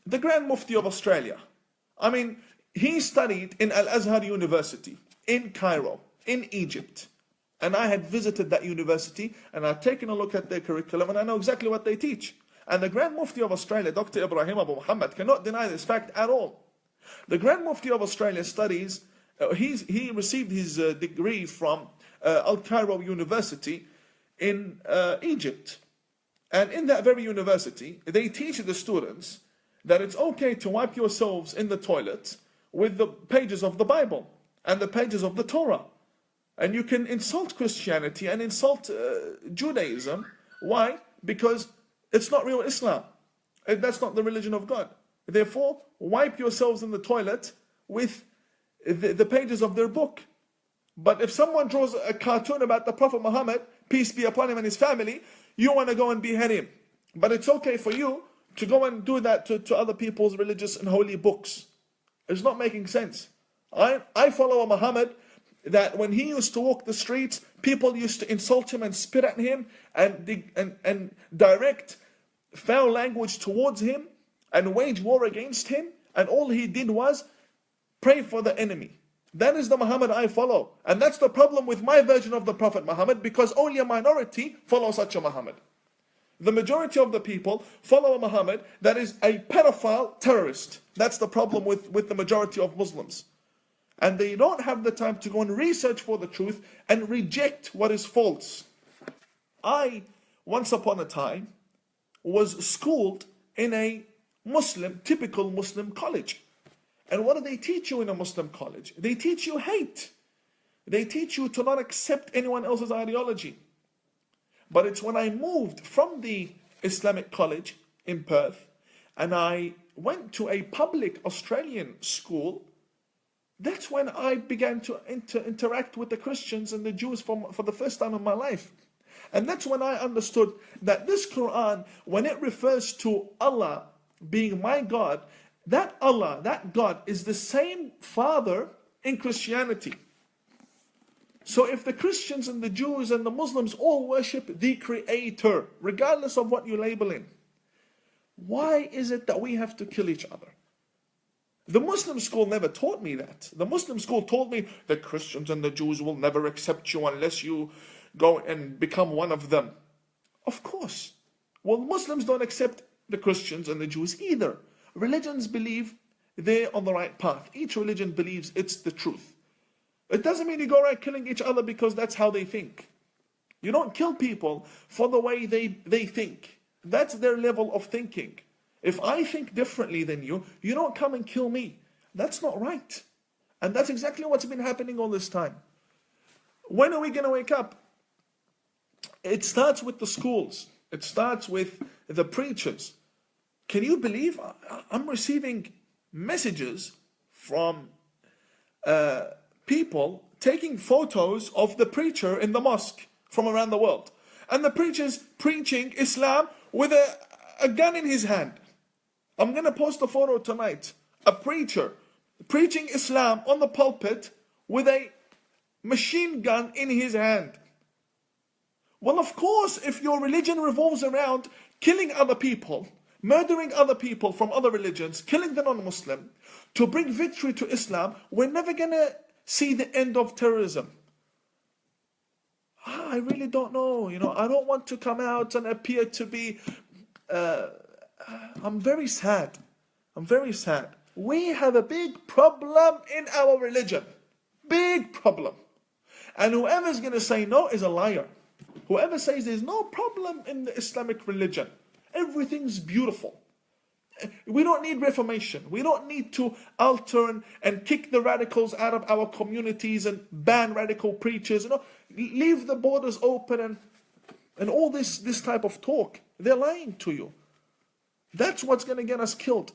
the Grand Mufti of Australia. I mean, he studied in Al-Azhar University, in Cairo, in Egypt. And I had visited that university, and I've taken a look at their curriculum, and I know exactly what they teach. And the Grand Mufti of Australia, Dr. Ibrahim Abu Muhammad, cannot deny this fact at all. The Grand Mufti of Australia studies, he received his degree from Al-Cairo University in Egypt. And in that very university, they teach the students that it's okay to wipe yourselves in the toilet with the pages of the Bible and the pages of the Torah. And you can insult Christianity and insult Judaism. Why? Because it's not real Islam. That's not the religion of God. Therefore, wipe yourselves in the toilet with the pages of their book. But if someone draws a cartoon about the Prophet Muhammad, peace be upon him and his family, you want to go and behead him. But it's okay for you to go and do that to other people's religious and holy books. It's not making sense. I follow a Muhammad that when he used to walk the streets, people used to insult him and spit at him and direct foul language towards him and wage war against him. And all he did was pray for the enemy. That is the Muhammad I follow. And that's the problem with my version of the Prophet Muhammad, because only a minority follow such a Muhammad. The majority of the people follow a Muhammad that is a pedophile terrorist. That's the problem with the majority of Muslims. And they don't have the time to go and research for the truth and reject what is false. I, once upon a time, was schooled in a typical Muslim college. And what do they teach you in a Muslim college? They teach you hate. They teach you to not accept anyone else's ideology. But it's when I moved from the Islamic college in Perth and I went to a public Australian school, that's when I began to interact with the Christians and the Jews for the first time in my life. And that's when I understood that this Quran, when it refers to Allah being my God, that Allah, that God, is the same Father in Christianity. So if the Christians and the Jews and the Muslims all worship the Creator, regardless of what you label him, why is it that we have to kill each other? The Muslim school never taught me that. The Muslim school told me the Christians and the Jews will never accept you unless you go and become one of them. Of course. Well, Muslims don't accept the Christians and the Jews either. Religions believe they're on the right path. Each religion believes it's the truth. It doesn't mean you go around killing each other because that's how they think. You don't kill people for the way they think. That's their level of thinking. If I think differently than you, you don't come and kill me. That's not right. And that's exactly what's been happening all this time. When are we going to wake up? It starts with the schools. It starts with the preachers. Can you believe I'm receiving messages from people taking photos of the preacher in the mosque from around the world. And the preacher's preaching Islam with a gun in his hand. I'm going to post a photo tonight. A preacher preaching Islam on the pulpit with a machine gun in his hand. Well, of course, if your religion revolves around killing other people, murdering other people from other religions, killing the non-Muslim, to bring victory to Islam, we're never going to see the end of terrorism. I really don't know. I don't want to come out and appear to be... I'm very sad. I'm very sad. We have a big problem in our religion. Big problem. And whoever's going to say no is a liar. Whoever says there's no problem in the Islamic religion, everything's beautiful. We don't need reformation. We don't need to alter and kick the radicals out of our communities and ban radical preachers. Leave the borders open and all this type of talk. They're lying to you. That's what's going to get us killed.